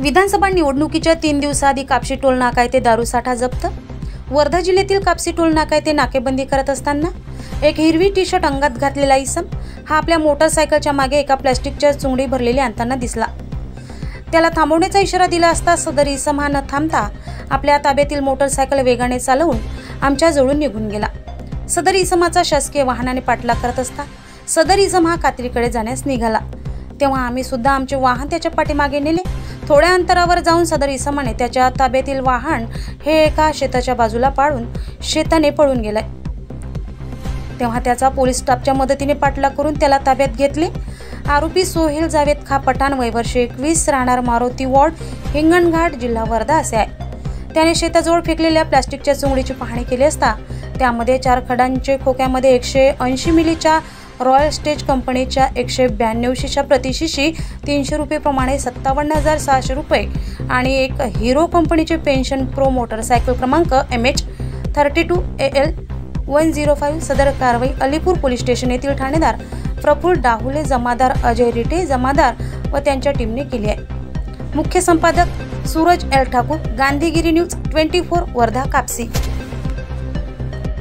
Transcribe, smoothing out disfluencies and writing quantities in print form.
विधानसभा निवडणुकीच्या 3 दिवसाआधी कापशी टोल नाका येथे दारूसाठा जप्त। वर्धा जिल्ह्यातील कापशी टोल नाका येथे नाकेबंदी करत असताना एक हिरवी टी-शर्ट अंगात घातलेला इसम हा आपल्या मोटरसायकलच्या मागे एका प्लास्टिकच्या चुंगडी भरलेली आणताना दिसला। त्याला थांबवण्याचा इशारा दिला असता सदर इसम हा न थांबता आपल्या ताब्यातील मोटरसायकल वेगाने चालवून आमच्या जवळून निघून गेला। सदर इसमाचा शासकीय वाहनाने पाठलाग करत असता सदर इसम हा कात्रीकडे जाण्यास निघाला, तेव्हा आम्ही सुद्धा आमचे वाहन त्याच्या पाठीमागे नेले। थोड्या अंतरावर जाऊन सदर इसमाने त्याच्या ताब्यातील वाहन हे एका शेताच्या बाजूला पाडून शेताने पळून गेलाय। तेव्हा त्याचा पोलीस स्टाफच्या मदतीने पाठलाग करून त्याला ताब्यात घेतले। आरोपी सोहेल जावेद खा पठाण वय वर्ष 21 राहणार मारुती वॉर्ड हिंगणघाट जिल्हा वर्धा असे आहे। त्याने शेताजवळ फेकलेल्या प्लास्टिकच्या चुंगडीची पाहणी केली असता त्यामध्ये 4 खडांचे खोक्यामध्ये 180 मिलीच्या रॉयल स्टेज कंपनीच्या 192 शीशा प्रति शीशी 300 रुपये प्रमाणे 57,600 रुपये आणि एक हिरो कंपनीचे पेन्शन प्रो मोटरसायकल क्रमांक MH32AL105 सदर कारवाई अलीपूर पोलीस स्टेशन येथील ठाणेदार प्रफुल्ल डाहुले जमादार अजय रिटे जमादार व त्यांच्या टीमने केली आहे। मुख्य संपादक सूरज एल ठाकूर, गांधीगिरी न्यूज 24 वर्धा कापसी।